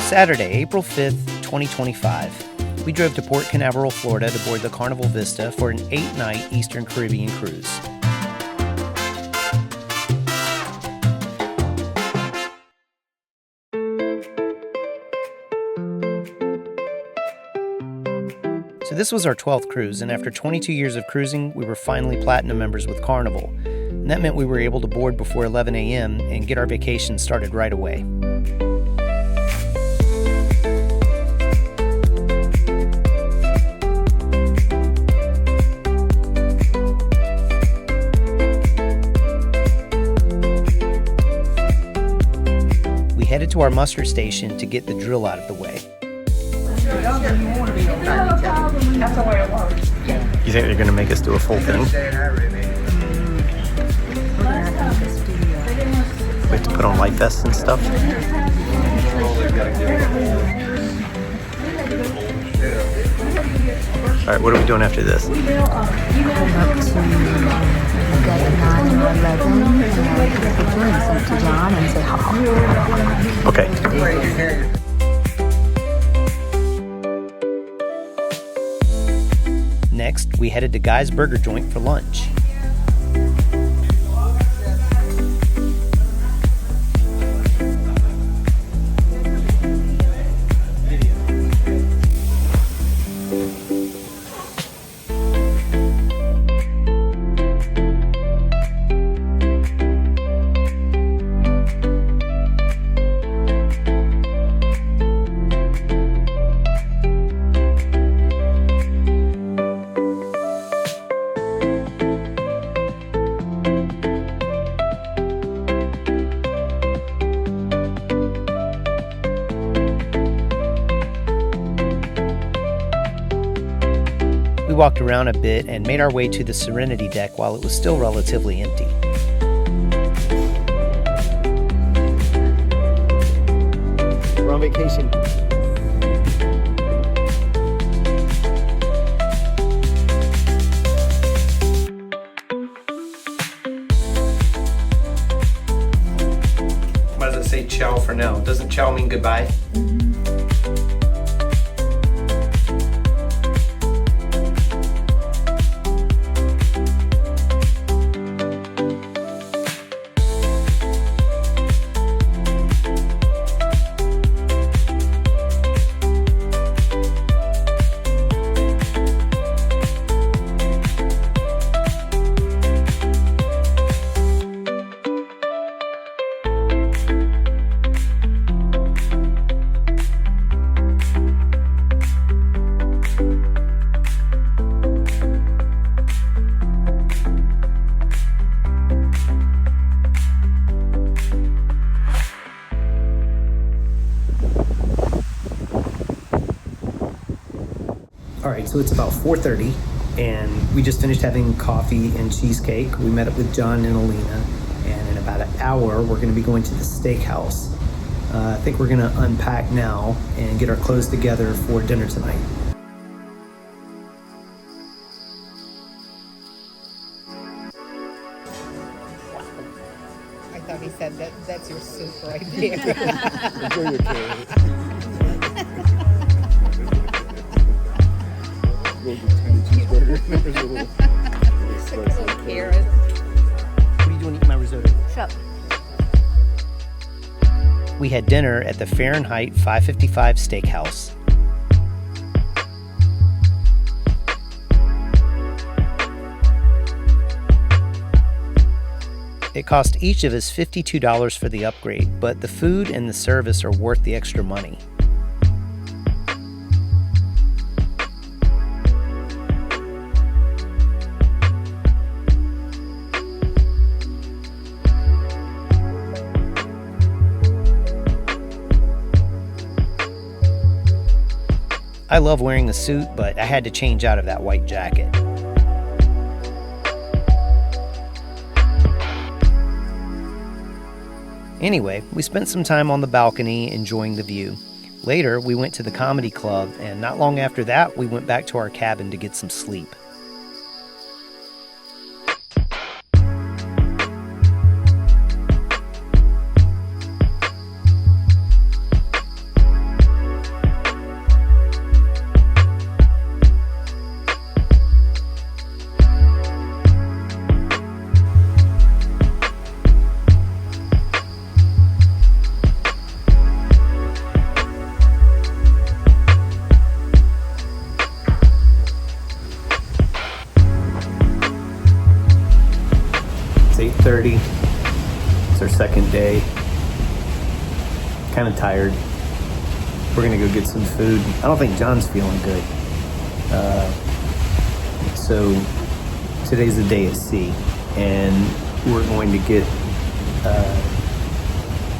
Saturday, April 5th, 2025. We drove to Port Canaveral, Florida to board the Carnival Vista for an 8-night Eastern Caribbean cruise. So this was our 12th cruise, and after 22 years of cruising, we were finally Platinum members with Carnival. And that meant we were able to board before 11 a.m. and get our vacation started right away. We headed to our muster station to get the drill out of the way. You think they're going to make us do a full thing? We have to put on life vests and stuff. Alright, what are we doing after this? Up to get a 9 or 11 and take pictures to John and say ha. Okay. Next, we headed to Guy's Burger Joint for lunch. We walked around a bit and made our way to the Serenity deck while it was still relatively empty. We're on vacation. Why does it say ciao for now? Doesn't ciao mean goodbye? Alright, so it's about 4:30 and we just finished having coffee and cheesecake. We met up with John and Alina, and in about an hour we're going to be going to the steakhouse. I think we're going to unpack now and get our clothes together for dinner tonight. I thought he said that's your soup right there. Enjoy your carrot. Tiny cheeseburger. There's a little slice of carrot. What are you doing eating my risotto? Sure. We had dinner at the Fahrenheit 555 Steakhouse. It cost each of us $52 for the upgrade, but the food and the service are worth the extra money. I love wearing a suit, but I had to change out of that white jacket. Anyway, we spent some time on the balcony enjoying the view. Later, we went to the comedy club, and not long after that, we went back to our cabin to get some sleep. kind of tired. We're gonna go get some food. I don't think John's feeling good. So today's the day at sea, and we're going to get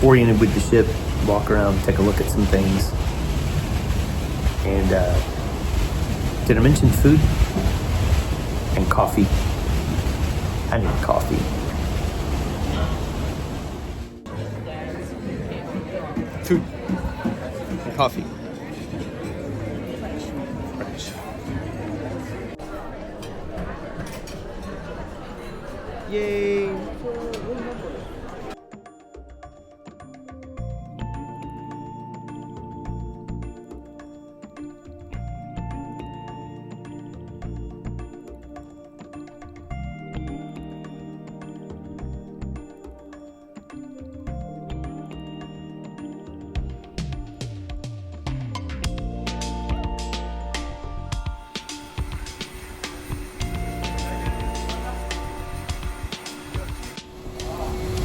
oriented with the ship, walk around, take a look at some things. And did I mention food? And coffee. I need coffee. Food. And coffee. Yay!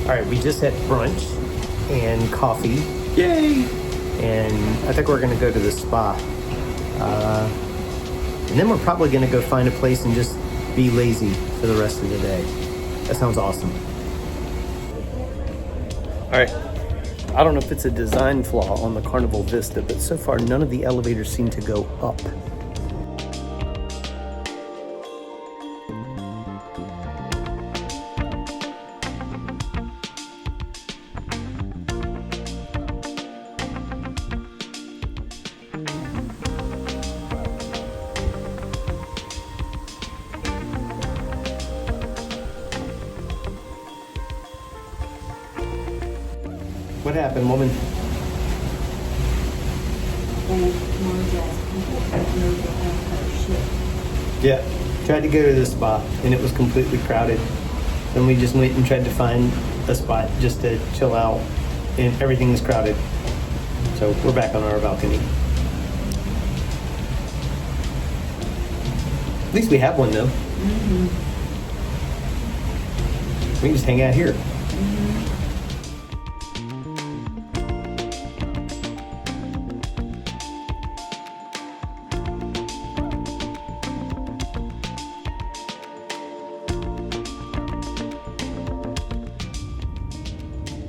All right, we just had brunch and coffee. Yay! And I think we're gonna go to the spa. And then we're probably gonna go find a place and just be lazy for the rest of the day. That sounds awesome. All right, I don't know if it's a design flaw on the Carnival Vista, but so far none of the elevators seem to go up. What happened, woman? Yeah, tried to go to the spa and it was completely crowded. Then we just went and tried to find a spot just to chill out and everything was crowded. So we're back on our balcony. At least we have one though. Mm-hmm. We can just hang out here.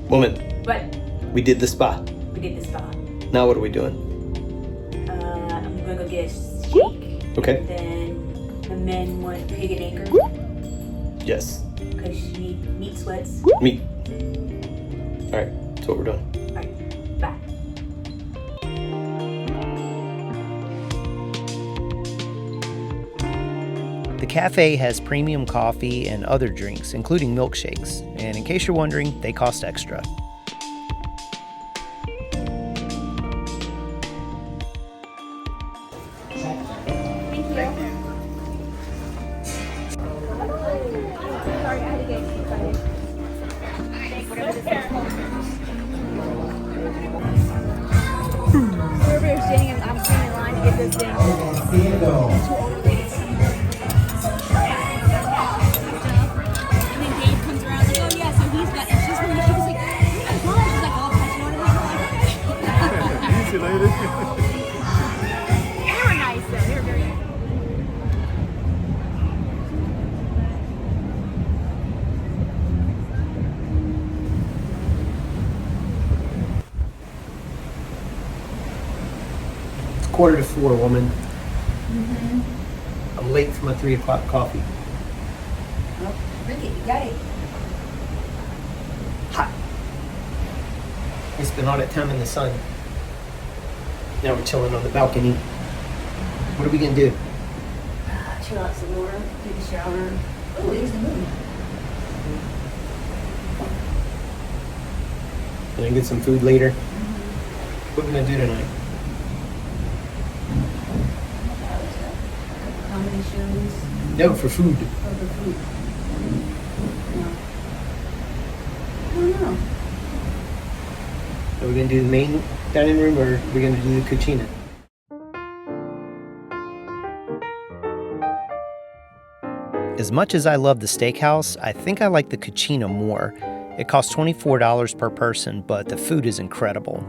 Woman. What? We did the spa. We did the spa. Now what are we doing? I'm gonna go get a shake. Okay. And then the men want pig and anchor. Yes. Because you need meat sweats. Meat. All right, that's what we're doing. All right, bye. The cafe has premium coffee and other drinks, including milkshakes. And in case you're wondering, they cost extra. Everybody's standing and I'm standing in line to get this thing. And then Dave comes around like, oh yeah, so he's got, and she's really, she was like, oh my god, she's like, oh, you know what I mean? See you later. They were nice though, they were very nice. It's 3:45, woman. I'm late for my 3 o'clock coffee. Oh, drink it, you got it. Hot. We spent all that time in the sun. Now we're chilling on the balcony. What are we gonna do? Chill out some more, take a shower. Oh, there's the moon. Gonna get some food later. What are we gonna do tonight? Comedy shows. No, for food. Oh, the food. No. I don't know. Are we gonna do the main dining room or are we gonna do the cucina? As much as I love the steakhouse, I think I like the cucina more. It costs $24 per person, but the food is incredible.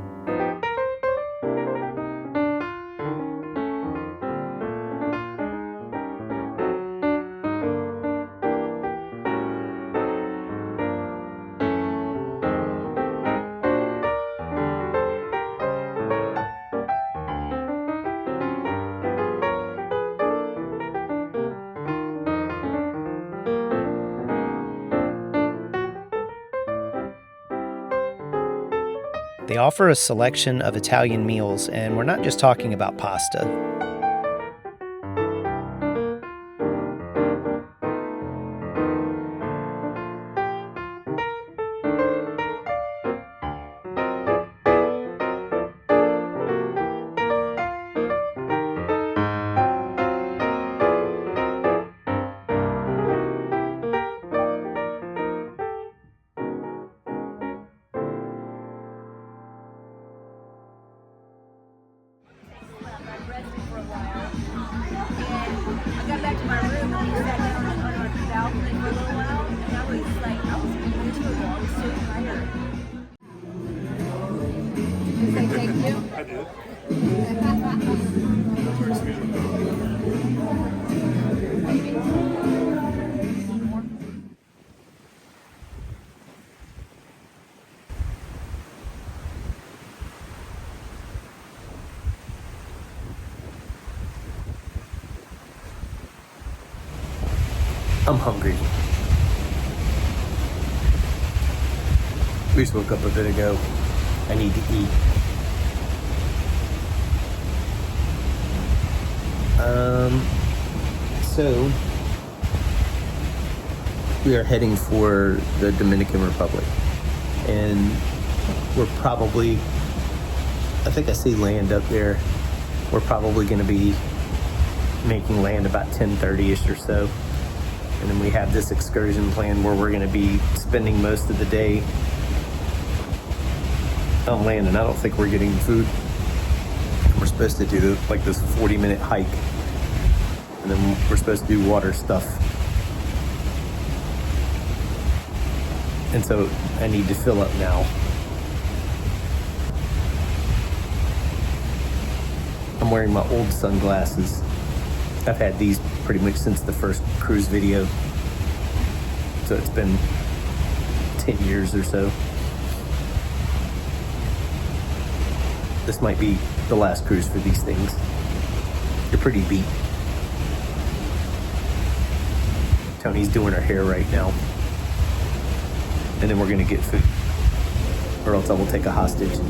They offer a selection of Italian meals, and we're not just talking about pasta. I got back to my room and we sat down on our balcony for a little while, and I was miserable. I was so tired. Did they take you? I did. I'm hungry. We just woke up a bit ago. I need to eat. So we are heading for the Dominican Republic, and we're probably, I think I see land up there. We're probably going to be making land about 10:30ish or so. And then we have this excursion plan where we're going to be spending most of the day on land, and I don't think we're getting food. We're supposed to do like this 40-minute hike, and then we're supposed to do water stuff. And so I need to fill up now. I'm wearing my old sunglasses. I've had these pretty much since the first cruise video. So it's been 10 years or so. This might be the last cruise for these things. They're pretty beat. Tony's doing her hair right now. And then we're gonna get food, or else I will take a hostage.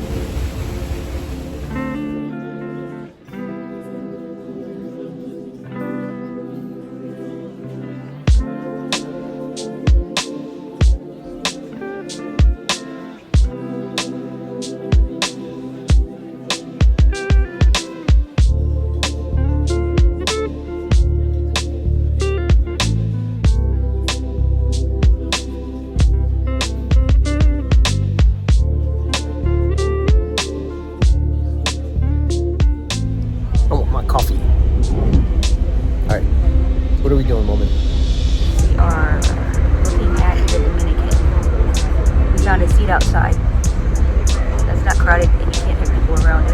Outside. That's not crowded and you can't have people around us.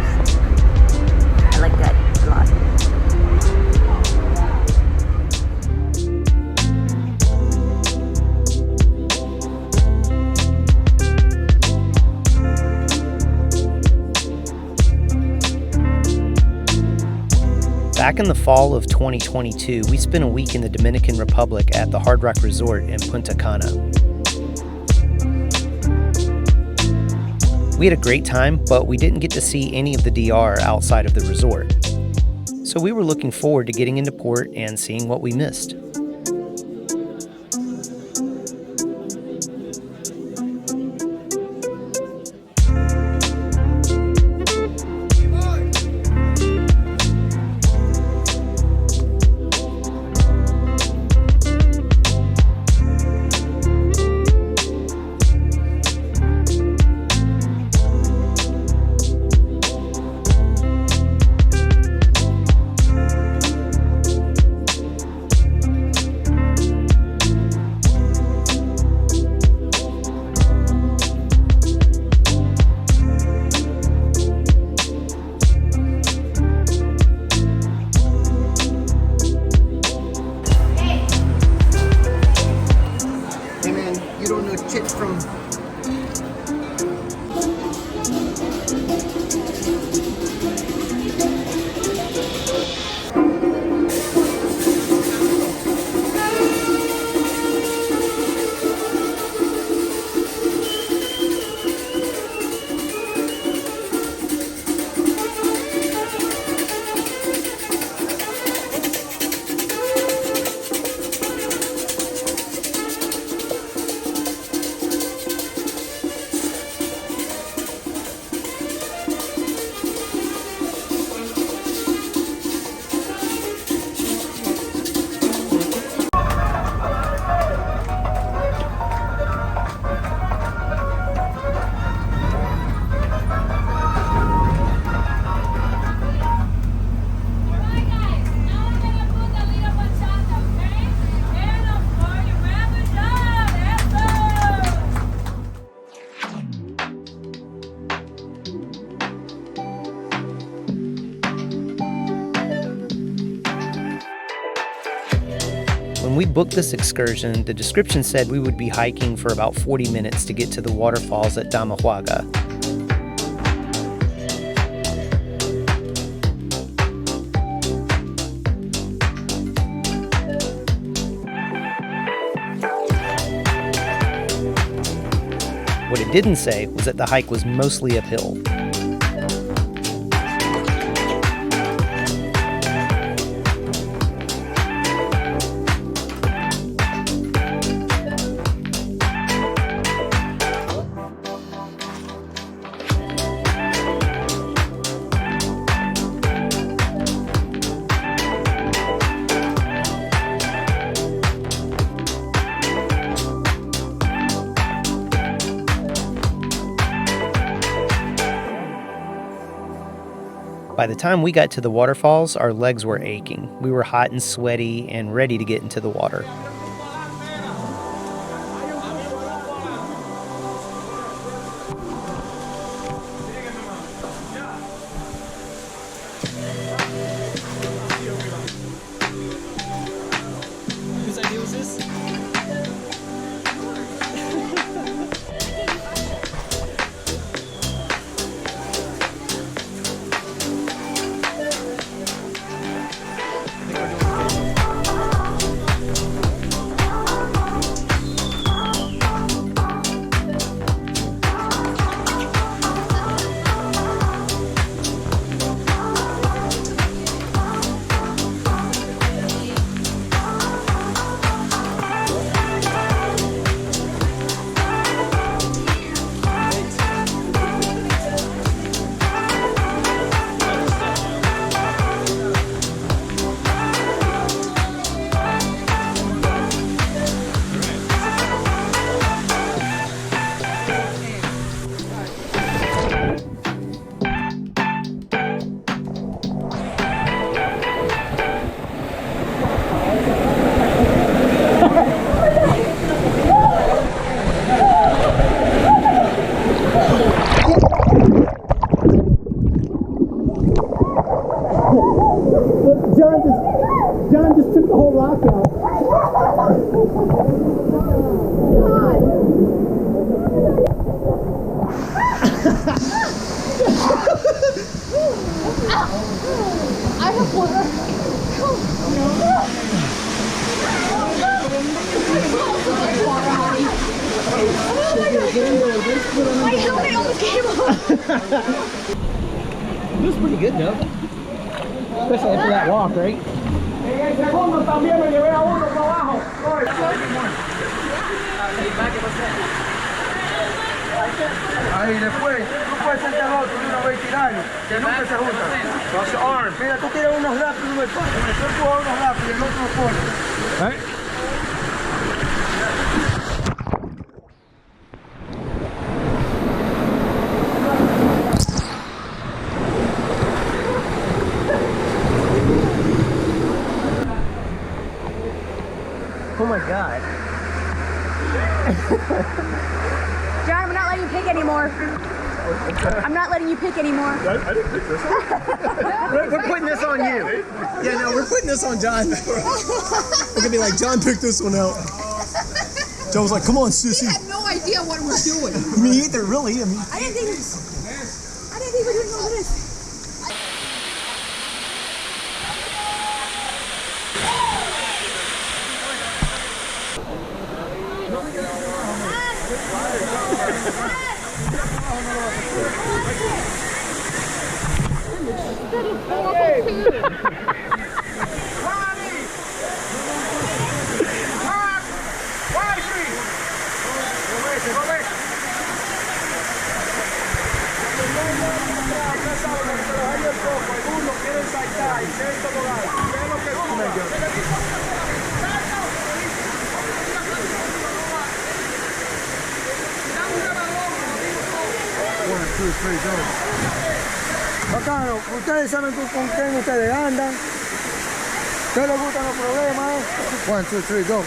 I like that a lot. Back in the fall of 2022, we spent a week in the Dominican Republic at the Hard Rock Resort in Punta Cana. We had a great time, but we didn't get to see any of the DR outside of the resort. So we were looking forward to getting into port and seeing what we missed. When we booked this excursion, the description said we would be hiking for about 40 minutes to get to the waterfalls at Damahuaga. What it didn't say was that the hike was mostly uphill. By the time we got to the waterfalls, our legs were aching. We were hot and sweaty and ready to get into the water. Whose idea was this? John just took the whole rock out. I have water. My helmet almost came off. It was pretty good though. Especially after that walk, right? Ahí después, tú puedes sentar al otro y una vez tirarlo, que nunca se juntan. Los arms. Mira, tú tiras unos rápidos y uno despacio. Tú empujas unos rápidos y el otro los pone. Oh my God. John, I'm not letting you pick anymore. I'm not letting you pick anymore. I didn't pick this one. We're putting this on you. Yeah, no, we're putting this on John. We're gonna be like, John picked this one out. John was like, come on, Sissy. I had no idea what we're doing. Me either, really. I mean, I didn't think we were doing all this. Bacano, ustedes saben con quién ustedes andan. ¿Qué les gustan los problemas? 1, 2, 3, go.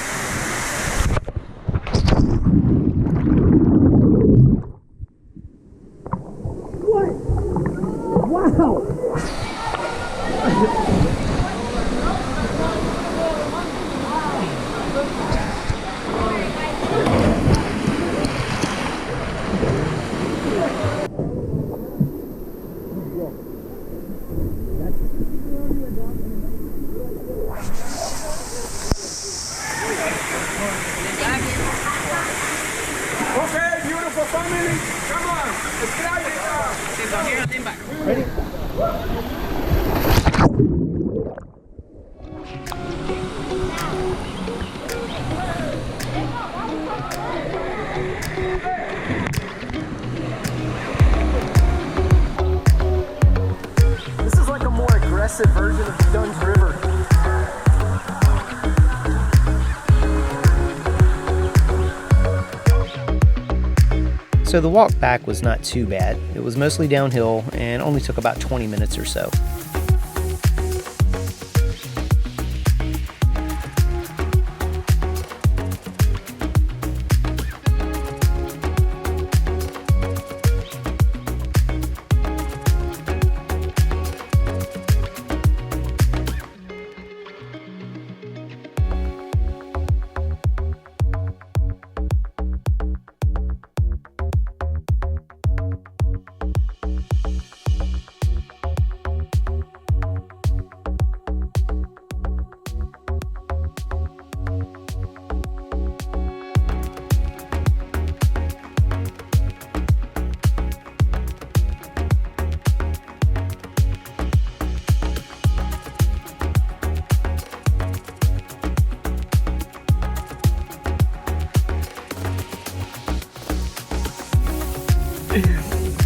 Okay, beautiful family. Come on. Let's try it out. Ready? This is like a more aggressive version of the Duns River. So the walk back was not too bad. It was mostly downhill and only took about 20 minutes or so.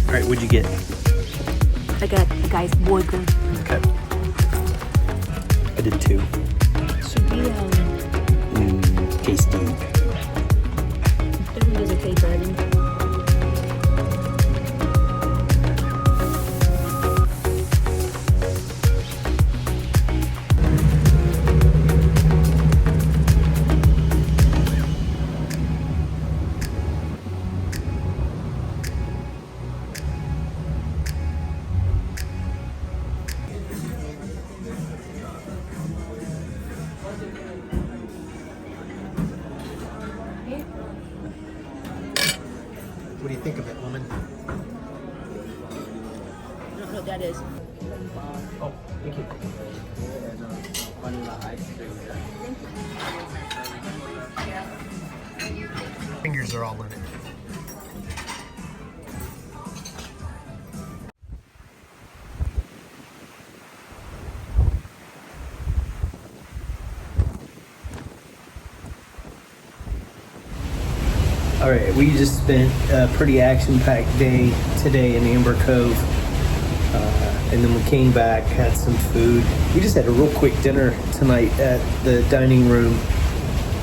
All right, what'd you get? I got a guy's vodka. Okay. I did 2. Tasty. Everyone does okay driving. What do you think of it, woman? I don't know what that is. Oh, thank you. Fingers are all in it. All right, we just spent a pretty action-packed day today in Amber Cove, and then we came back, had some food. We just had a real quick dinner tonight at the dining room,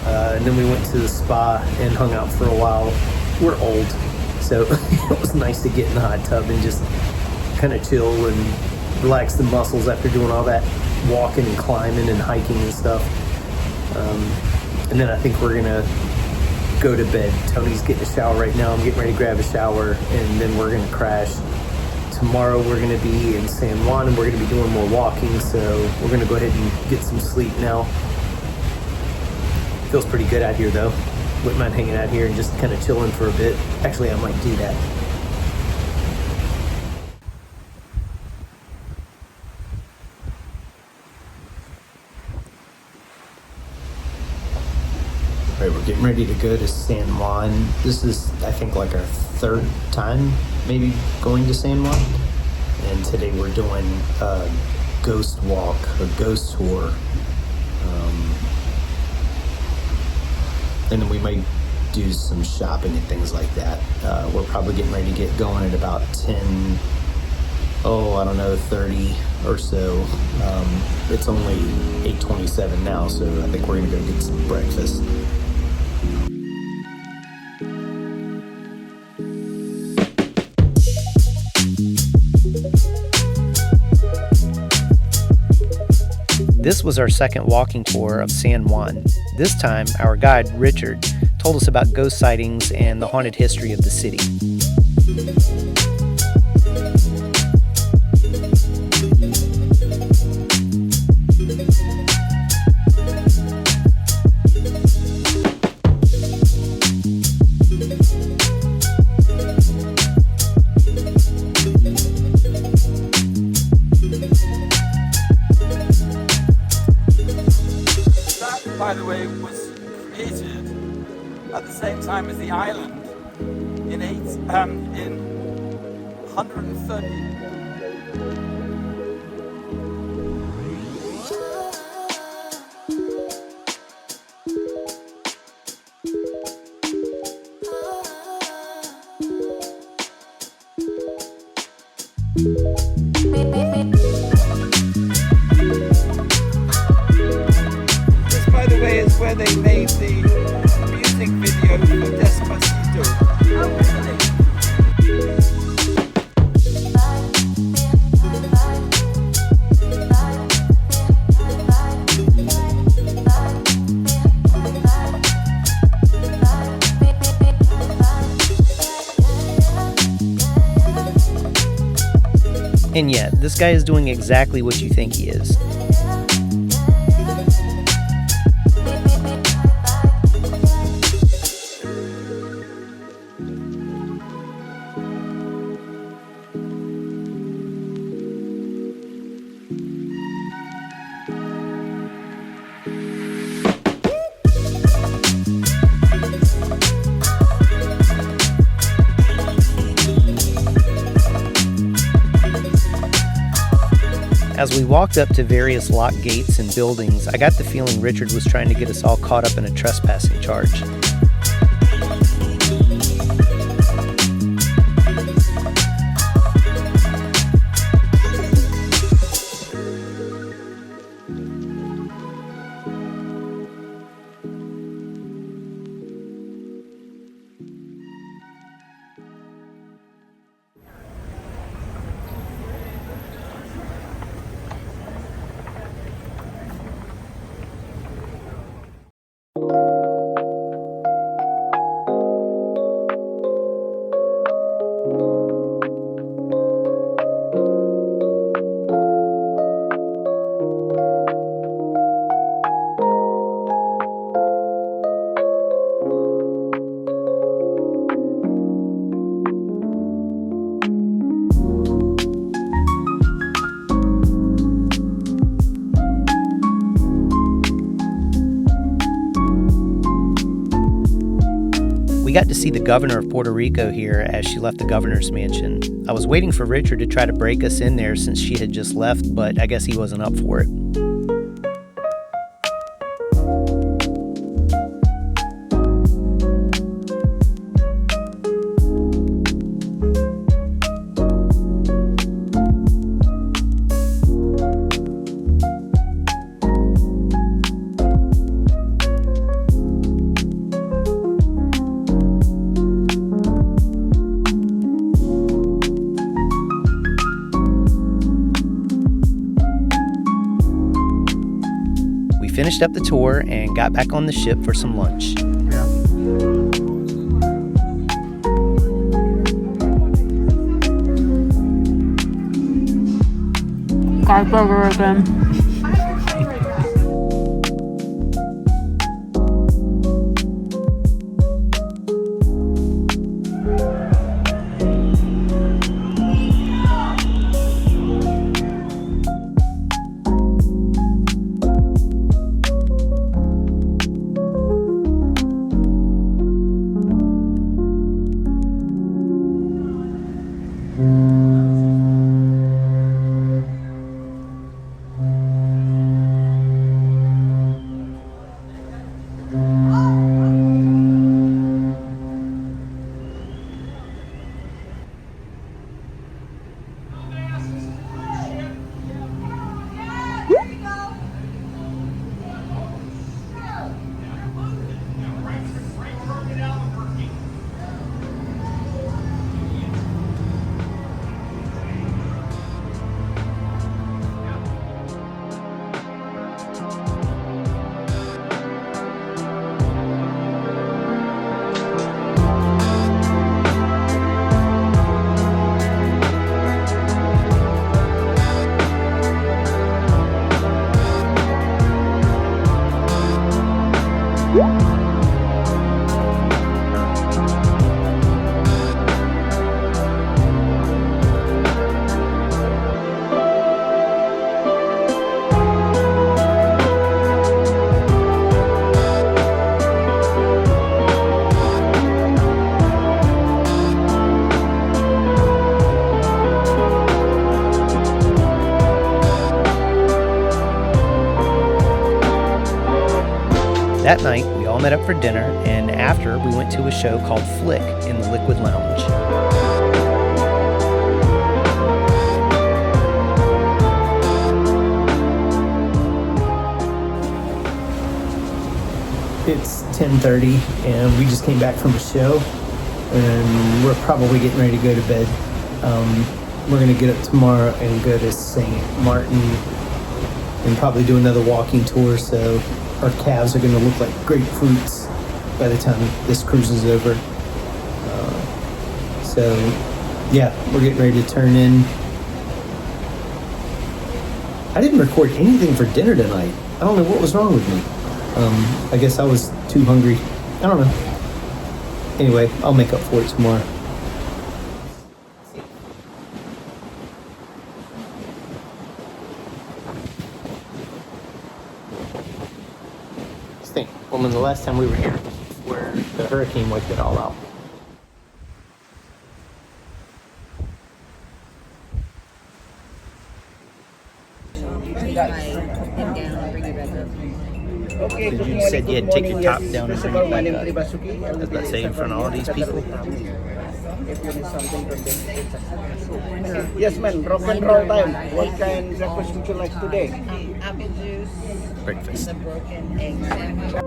and then we went to the spa and hung out for a while. We're old, so it was nice to get in the hot tub and just kind of chill and relax the muscles after doing all that walking and climbing and hiking and stuff. And then I think we're gonna go to bed. Tony's getting a shower right now. I'm getting ready to grab a shower, and then we're gonna crash. Tomorrow we're gonna be in San Juan, and we're gonna be doing more walking, so we're gonna go ahead and get some sleep now. Feels pretty good out here though. Wouldn't mind hanging out here and just kind of chilling for a bit. Actually, I might do that. All right, we're getting ready to go to San Juan. This is, I think, like our 3rd time maybe going to San Juan. And today we're doing a ghost walk, a ghost tour. And then we might do some shopping and things like that. We're probably getting ready to get going at about 30 or so. It's only 8:27 now, so I think we're gonna go get some breakfast. This was our second walking tour of San Juan. This time, our guide, Richard, told us about ghost sightings and the haunted history of the city. time as the island in 130. This, by the way, is where they made the music video for Despacito. And yet, this guy is doing exactly what you think he is. As we walked up to various locked gates and buildings, I got the feeling Richard was trying to get us all caught up in a trespassing charge. We got to see the governor of Puerto Rico here as she left the governor's mansion. I was waiting for Richard to try to break us in there since she had just left, but I guess he wasn't up for it. Finished up the tour and got back on the ship for some lunch. Got burger again. That night, we all met up for dinner, and after, we went to a show called Flick in the Liquid Lounge. It's 10:30, and we just came back from a show, and we're probably getting ready to go to bed. We're going to get up tomorrow and go to St. Maarten and probably do another walking tour, so our calves are going to look like grapefruits by the time this cruise is over. So, yeah, we're getting ready to turn in. I didn't record anything for dinner tonight. I don't know what was wrong with me. I guess I was too hungry. I don't know. Anyway, I'll make up for it tomorrow. Think, when was the last time we were here where the hurricane wiped it all out? You said you had to take your top down and bring it back up. Does that say in front of all these people? Yes, ma'am. Rock and roll time. What kind of breakfast would you like today? Apple juice. Breakfast. The broken egg sandwich.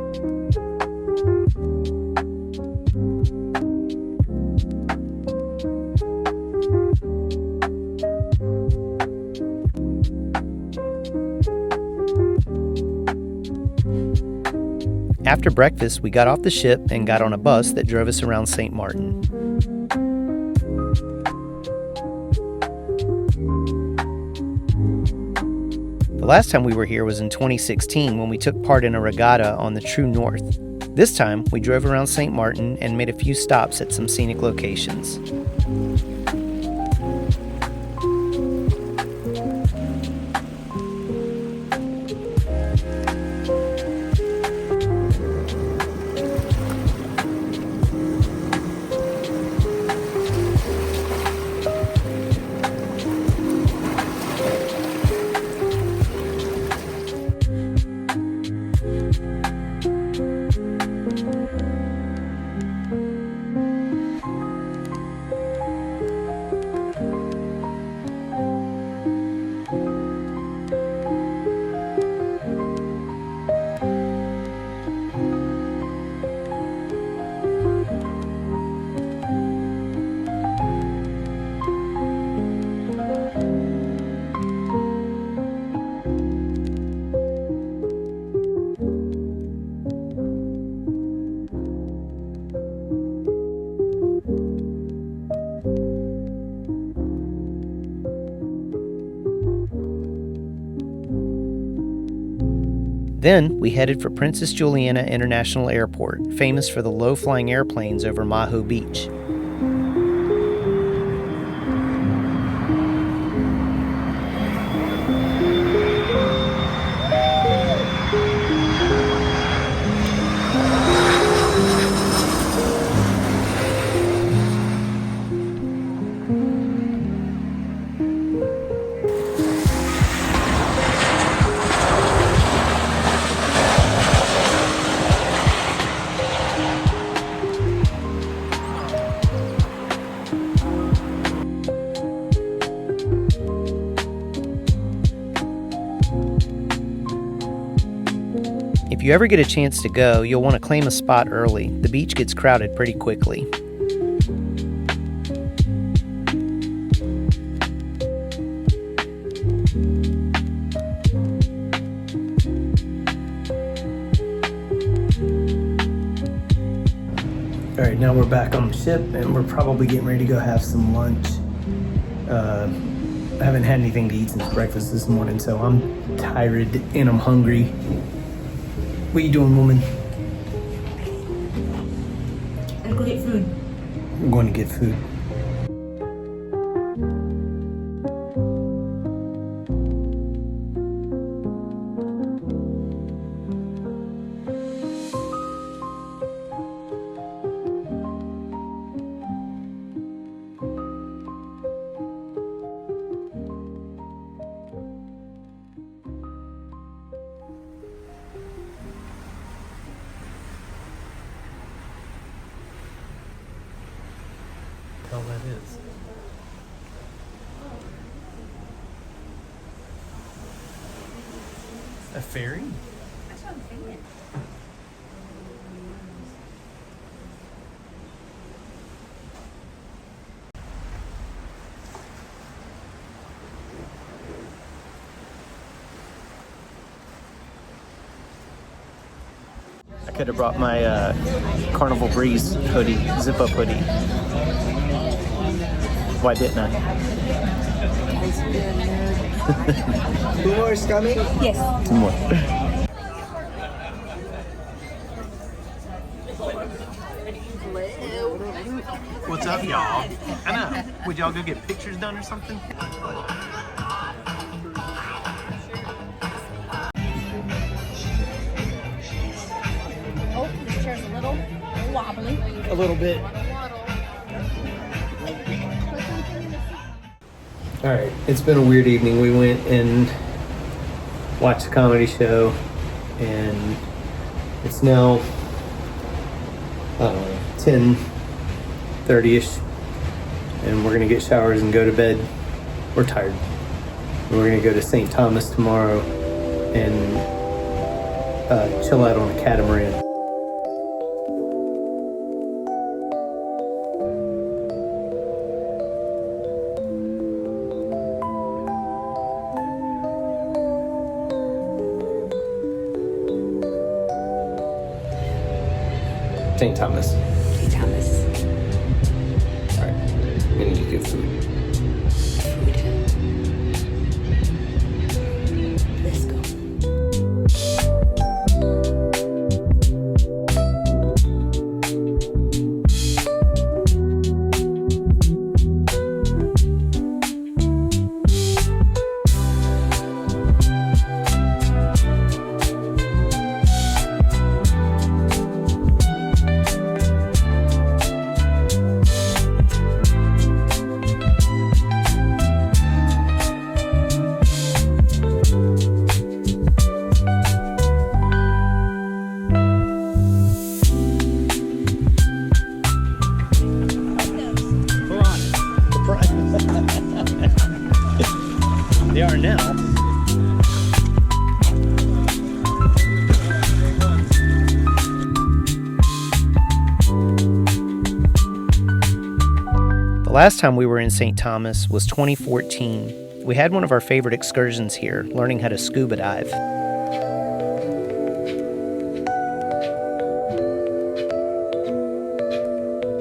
After breakfast, we got off the ship and got on a bus that drove us around St. Maarten. The last time we were here was in 2016 when we took part in a regatta on the True North. This time, we drove around St. Maarten and made a few stops at some scenic locations. Then, we headed for Princess Juliana International Airport, famous for the low-flying airplanes over Maho Beach. If you ever get a chance to go, you'll want to claim a spot early. The beach gets crowded pretty quickly. All right, now we're back on the ship and we're probably getting ready to go have some lunch. I haven't had anything to eat since breakfast this morning, so I'm tired and I'm hungry. What are you doing, woman? Let's go get food. I'm going to get food. A ferry? That's what I'm thinking. I could have brought my Carnival Breeze hoodie, zip-up hoodie. Why didn't I? Two more is coming? Yes. Two more. What's up, y'all? I know. Would y'all go get pictures done or something? Oh, this chair's a little wobbly. A little bit. All right, it's been a weird evening. We went and watched a comedy show, and it's now, I don't know, 10:30ish, and we're gonna get showers and go to bed. We're tired. We're gonna go to St. Thomas tomorrow and chill out on a catamaran. St. Thomas. St. Thomas. All right, we need to get food. Let's go. They are now. The last time we were in St. Thomas was 2014. We had one of our favorite excursions here, learning how to scuba dive.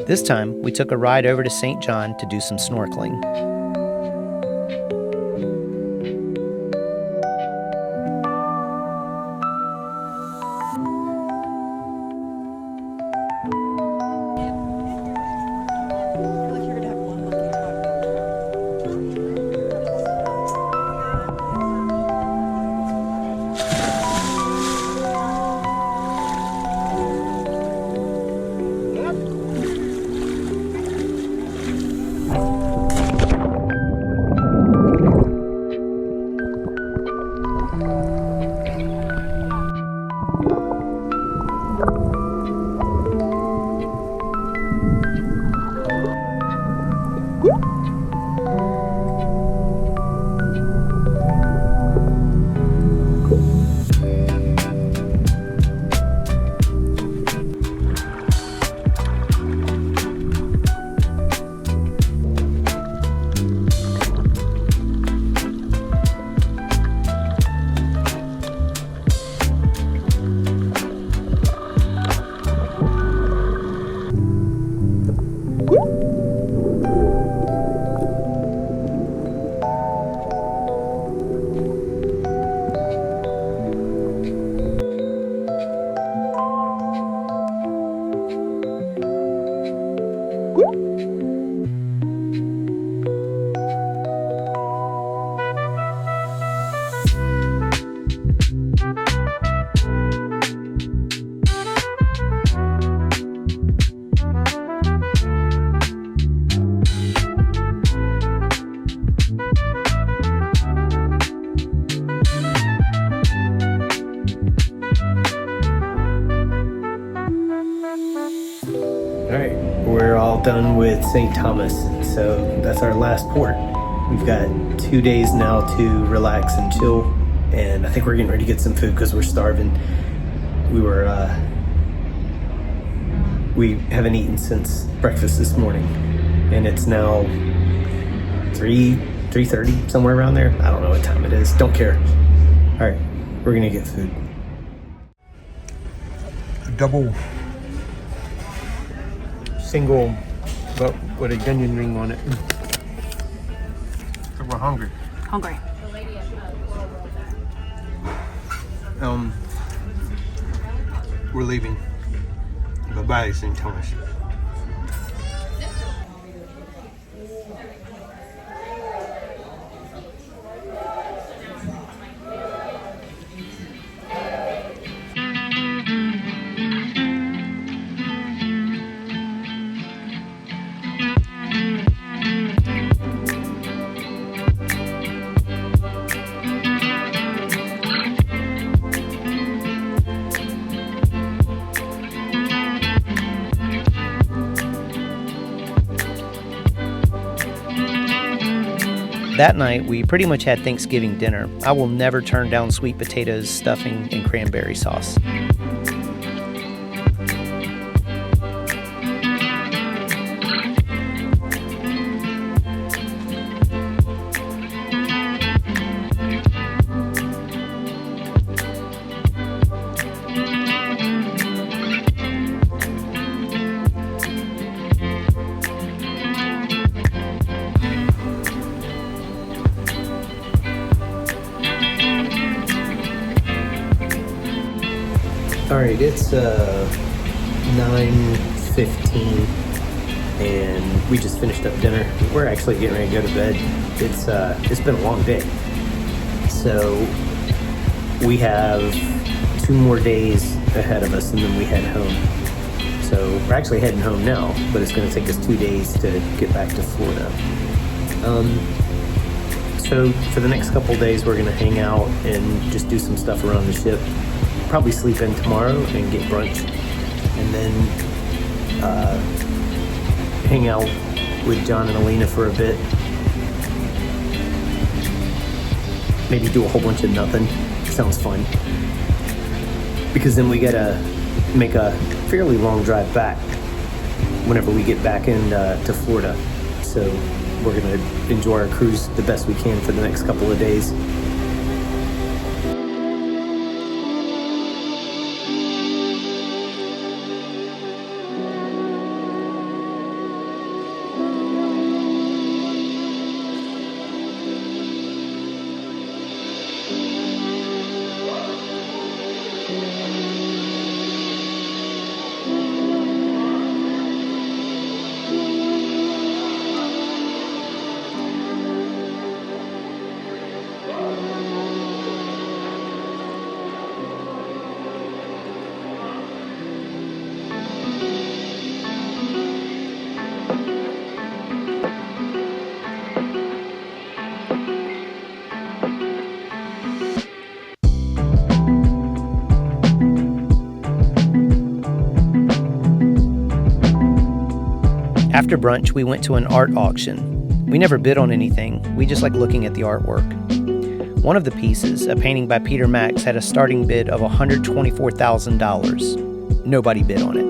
This time, we took a ride over to St. John to do some snorkeling. We're all done with St. Thomas, so that's our last port. We've got 2 days now to relax and chill and I think we're getting ready to get some food because we're starving. We haven't eaten since breakfast this morning, and it's now 3:30, somewhere around there. I don't know what time it is. Don't care. All right, we're gonna get food. Double single, but with a onion ring on it. So we're hungry. Hungry. We're leaving. Bye-bye, St. Thomas. That night, we pretty much had Thanksgiving dinner. I will never turn down sweet potatoes, stuffing, and cranberry sauce. All right, it's 9:15, and we just finished up dinner. We're actually getting ready to go to bed. It's been a long day, so we have 2 more days ahead of us, and then we head home. So we're actually heading home now, but it's going to take us 2 days to get back to Florida. So for the next couple days, we're going to hang out and just do some stuff around the ship. Probably sleep in tomorrow and get brunch, and then hang out with John and Alina for a bit. Maybe do a whole bunch of nothing. Sounds fun. Because then we gotta make a fairly long drive back whenever we get back to Florida. So we're gonna enjoy our cruise the best we can for the next couple of days. After brunch, we went to an art auction. We never bid on anything, we just like looking at the artwork. One of the pieces, a painting by Peter Max, had a starting bid of $124,000. Nobody bid on it.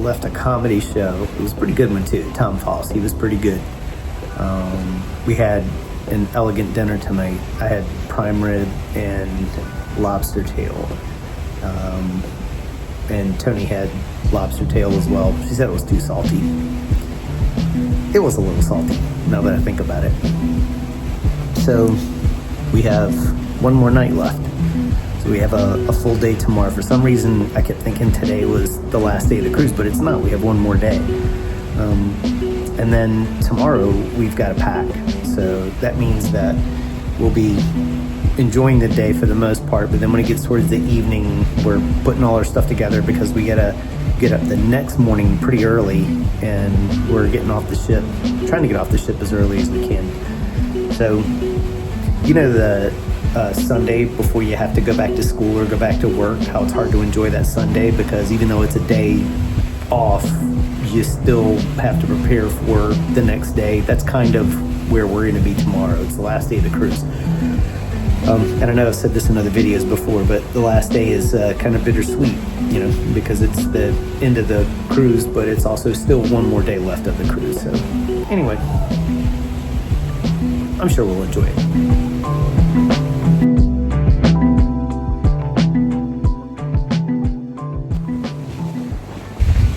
left a comedy show. It was a pretty good one too. Tom Foss, he was pretty good. We had an elegant dinner tonight. I had prime rib and lobster tail. And Tony had lobster tail as well. She said it was too salty. It was a little salty, now that I think about it. So we have one more night left. So we have a full day tomorrow. For some reason, I kept thinking today was the last day of the cruise, but it's not. We have one more day. And then tomorrow we've got to pack. So that means that we'll be enjoying the day for the most part, but then when it gets towards the evening, we're putting all our stuff together because we gotta get up the next morning pretty early, and we're getting off the ship, trying to get off the ship as early as we can. So, you know, the Sunday before you have to go back to school or go back to work, how it's hard to enjoy that Sunday because even though it's a day off, you still have to prepare for the next day. That's kind of where we're going to be tomorrow. It's the last day of the cruise. And I know I've said this in other videos before, but the last day is kind of bittersweet, you know, because it's the end of the cruise, but it's also still one more day left of the cruise. So anyway, I'm sure we'll enjoy it.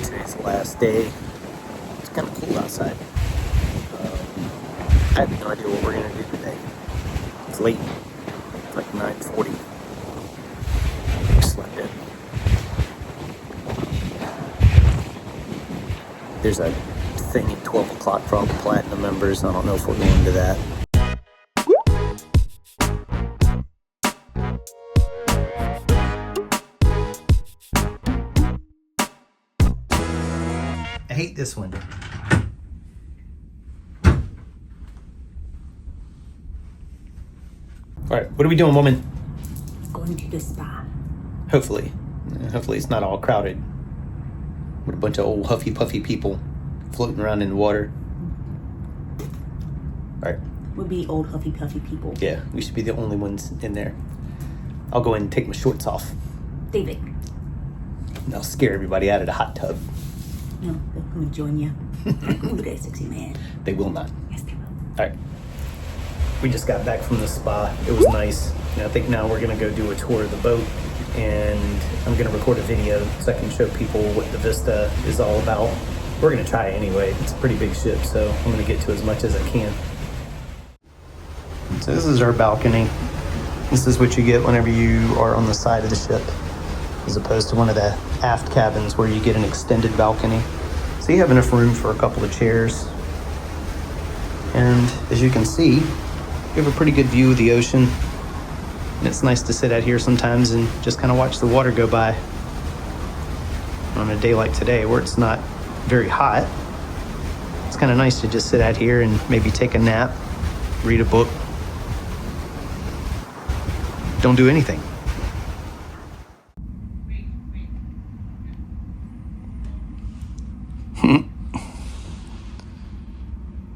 Today's the last day. It's kind of cool outside. I have no idea what we're going to do today. It's late. Like 9:40. I slept in. There's a thing at 12 o'clock for all the platinum members. I don't know if we're going to that. I hate this one. All right, what are we doing, woman? Going to the spa. Hopefully. Hopefully it's not all crowded with a bunch of old huffy puffy people floating around in the water. All right. We'll be old huffy puffy people. Yeah, we should be the only ones in there. I'll go in and take my shorts off. David. And I'll scare everybody out of the hot tub. No, they'll come and join you. Ooh, that sexy man. They will not. Yes, they will. All right. We just got back from the spa. It was nice. And I think now we're gonna go do a tour of the boat, and I'm gonna record a video so I can show people what the Vista is all about. We're gonna try it anyway. It's a pretty big ship, so I'm gonna get to as much as I can. So this is our balcony. This is what you get whenever you are on the side of the ship, as opposed to one of the aft cabins where you get an extended balcony. So you have enough room for a couple of chairs. And as you can see, we have a pretty good view of the ocean, and it's nice to sit out here sometimes and just kind of watch the water go by. On a day like today where it's not very hot, it's kind of nice to just sit out here and maybe take a nap, read a book, don't do anything.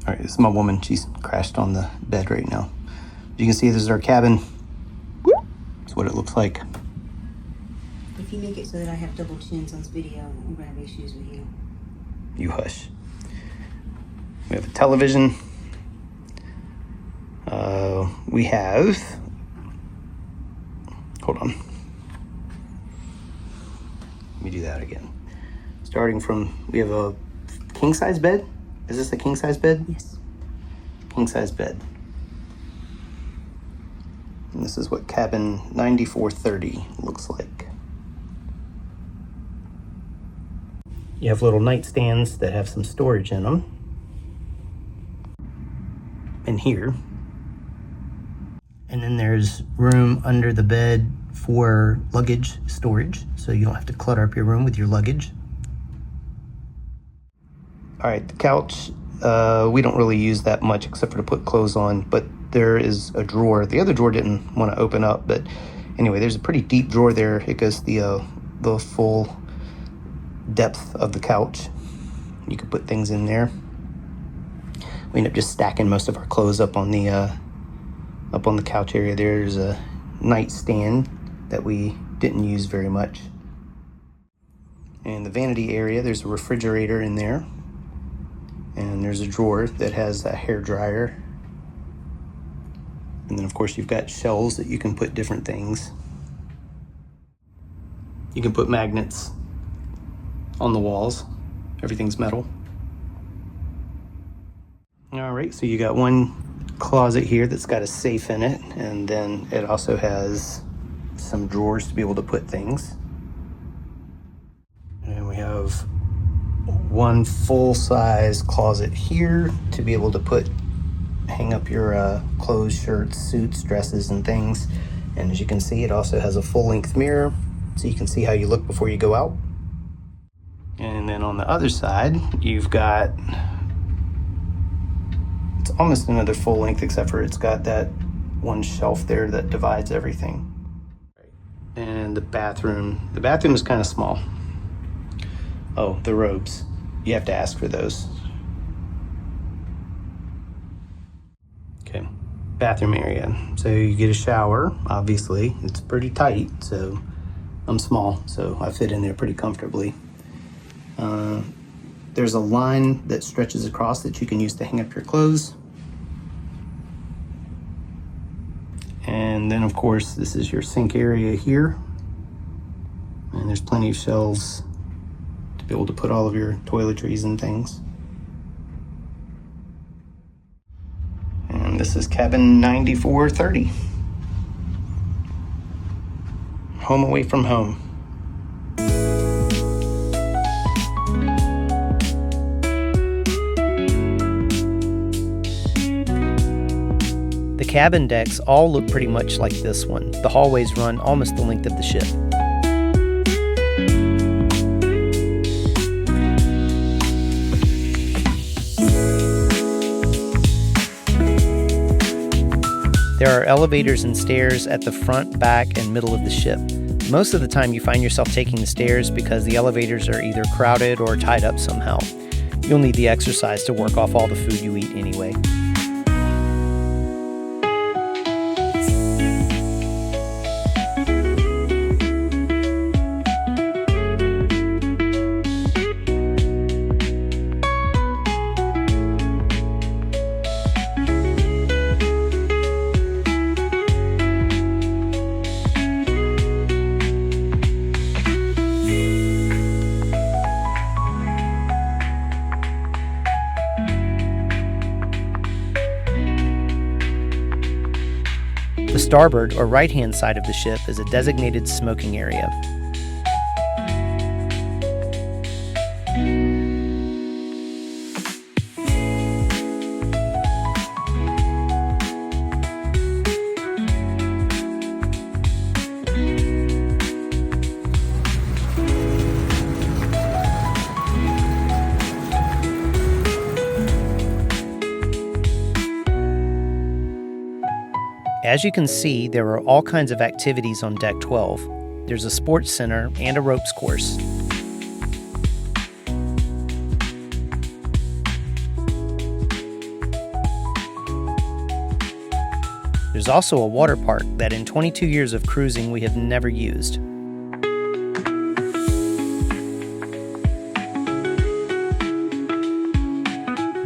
All right, this is my woman. She's crashed on the bed right now. You can see this is our cabin. That's what it looks like. If you make it so that I have double chins on this video, I'm gonna have issues with you. You hush. We have a television. We have, hold on. Let me do that again. Starting from, we have a king size bed. Is this a king size bed? Yes. King size bed. And this is what cabin 9430 looks like. You have little nightstands that have some storage in them. In here. And then there's room under the bed for luggage storage, so you don't have to clutter up your room with your luggage. All right, the couch, we don't really use that much except for to put clothes on, but there is a drawer. The other drawer didn't want to open up, but anyway, there's a pretty deep drawer there. It goes the full depth of the couch. You could put things in there. We end up just stacking most of our clothes up on the couch area. There's a nightstand that we didn't use very much. In the vanity area, there's a refrigerator in there. And there's a drawer that has a hair dryer. And then of course you've got shelves that you can put different things. You can put magnets on the walls. Everything's metal. All right, so you got one closet here that's got a safe in it, and then it also has some drawers to be able to put things. And we have one full-size closet here to be able to hang up your clothes, shirts, suits, dresses, and things. And as you can see, it also has a full-length mirror, so you can see how you look before you go out. And then on the other side, you've got, it's almost another full length, except for it's got that one shelf there that divides everything. And the bathroom is kind of small. Oh, the robes. You have to ask for those. Okay, bathroom area. So you get a shower, obviously. It's pretty tight, so I'm small, so I fit in there pretty comfortably. There's a line that stretches across that you can use to hang up your clothes. And then of course, this is your sink area here. And there's plenty of shelves to be able to put all of your toiletries and things. And this is cabin 9430. Home away from home. The cabin decks all look pretty much like this one. The hallways run almost the length of the ship. There are elevators and stairs at the front, back, and middle of the ship. Most of the time you find yourself taking the stairs because the elevators are either crowded or tied up somehow. You'll need the exercise to work off all the food you eat anyway. The starboard or right-hand side of the ship is a designated smoking area. As you can see, there are all kinds of activities on Deck 12. There's a sports center and a ropes course. There's also a water park that in 22 years of cruising we have never used.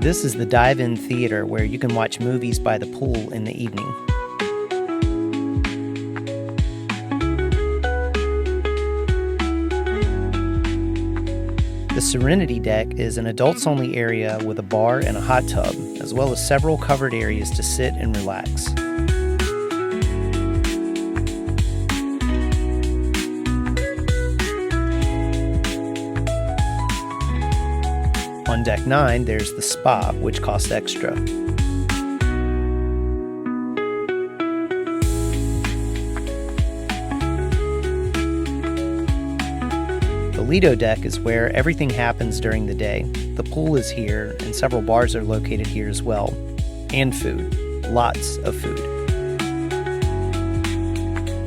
This is the dive-in theater where you can watch movies by the pool in the evening. The Serenity Deck is an adults-only area with a bar and a hot tub, as well as several covered areas to sit and relax. On Deck 9, there's the spa, which costs extra. The Lido deck is where everything happens during the day. The pool is here, and several bars are located here as well. And food. Lots of food.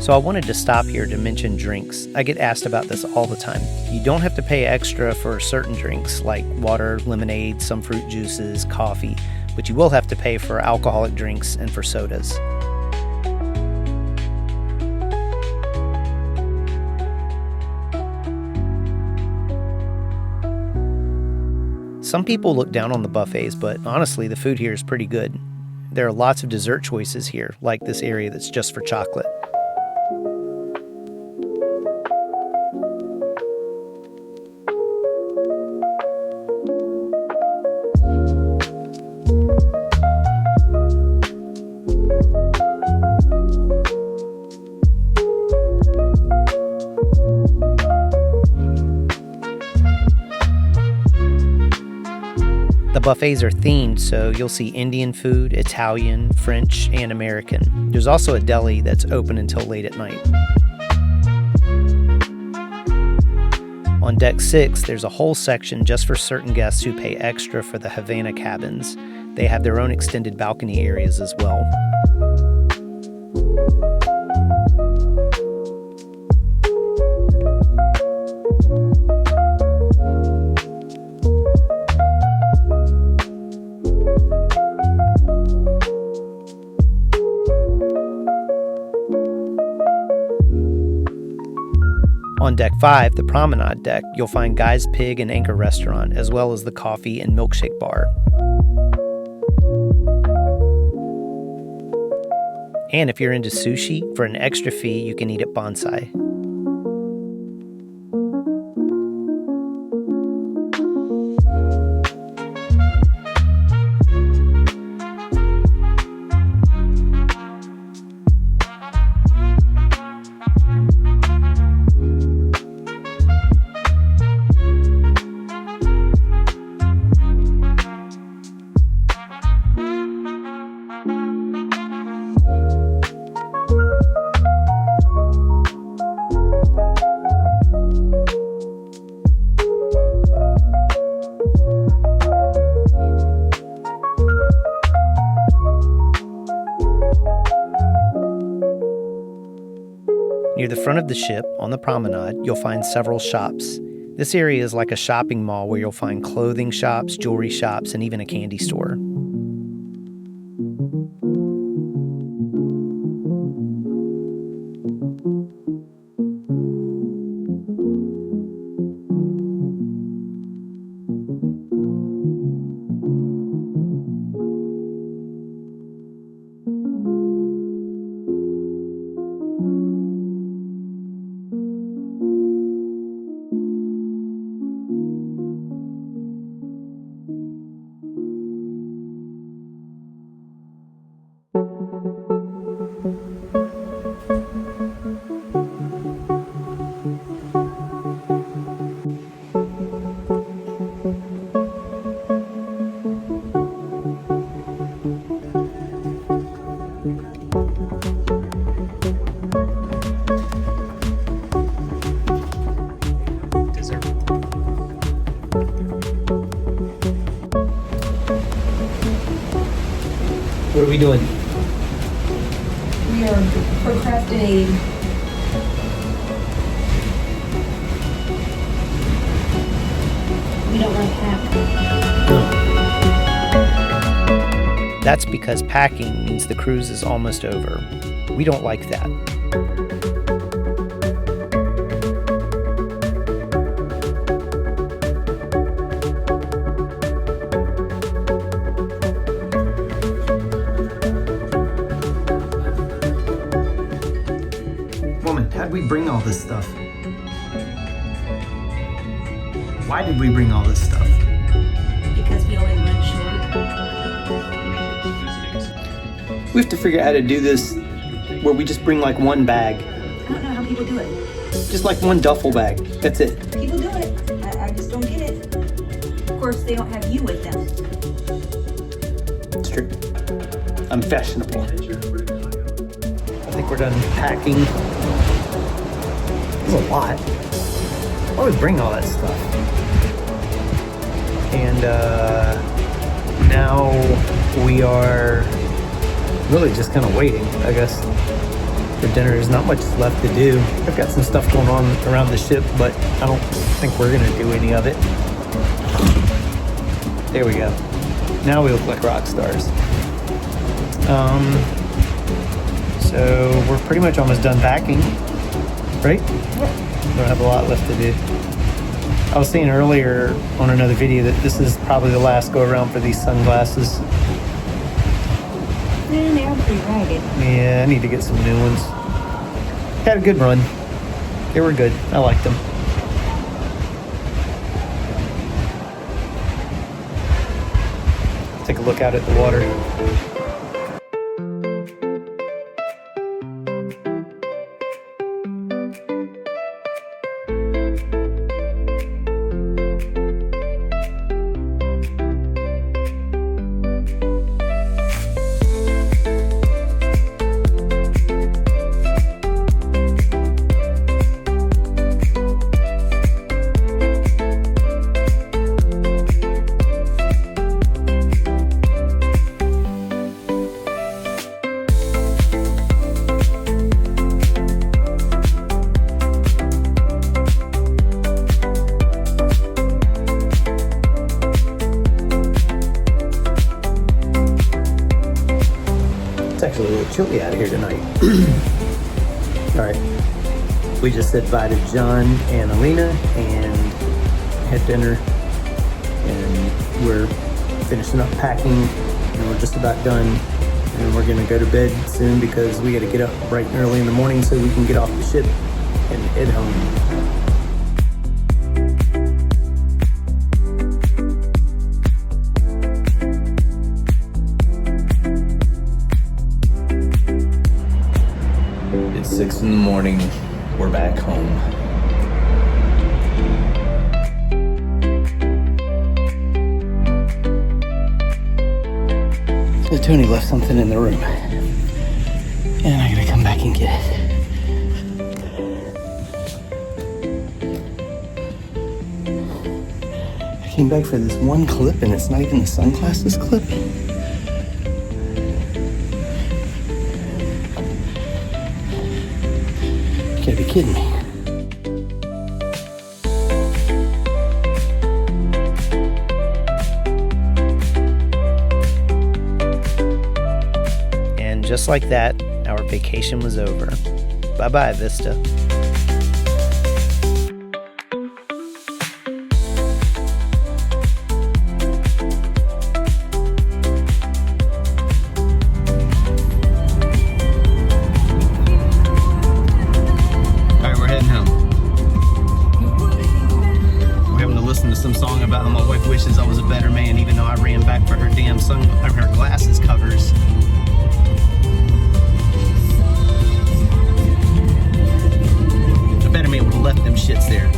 So I wanted to stop here to mention drinks. I get asked about this all the time. You don't have to pay extra for certain drinks like water, lemonade, some fruit juices, coffee, but you will have to pay for alcoholic drinks and for sodas. Some people look down on the buffets, but honestly, the food here is pretty good. There are lots of dessert choices here, like this area that's just for chocolate. The buffets are themed, so you'll see Indian food, Italian, French, and American. There's also a deli that's open until late at night. On deck 6, there's a whole section just for certain guests who pay extra for the Havana cabins. They have their own extended balcony areas as well. On deck 5, the promenade deck, you'll find Guy's Pig and Anchor Restaurant, as well as the coffee and milkshake bar. And if you're into sushi, for an extra fee, you can eat at Bonsai. Near the front of the ship, on the promenade, you'll find several shops. This area is like a shopping mall where you'll find clothing shops, jewelry shops, and even a candy store. What are we doing? We are procrastinating. We don't like packing. No. That's because packing means the cruise is almost over. We don't like that. How'd we bring all this stuff? Why did we bring all this stuff? Because we always run short. We have to figure out how to do this where we just bring like one bag. I don't know how people do it. Just like one duffel bag. That's it. People do it. I just don't get it. Of course, they don't have you with them. It's true. I'm fashionable. I think we're done packing. It's a lot. Why would we bring all that stuff? And now we are really just kind of waiting, I guess, for dinner. There's not much left to do. I've got some stuff going on around the ship, but I don't think we're gonna do any of it. There we go. Now we look like rock stars. So we're pretty much almost done packing. Right? We don't have a lot left to do. I was saying earlier on another video that this is probably the last go around for these sunglasses. Man, they are pretty ragged. Yeah, I need to get some new ones. Had a good run. They were good. I liked them. Take a look out at the water. It's actually a little chilly out of here tonight. All right, we just invited John and Alina and had dinner, and we're finishing up packing, and we're just about done, and we're gonna go to bed soon because we got to get up bright and early in the morning so we can get off the ship and head home. It's 6 in the morning. We're back home. So Tony left something in the room, and I gotta come back and get it. I came back for this one clip, and it's not even the sunglasses clip. You gotta be kidding me. And just like that, our vacation was over. Bye-bye, Vista. Some song about how my wife wishes I was a better man, even though I ran back for her damn her glasses covers. A better man would have left them shits there.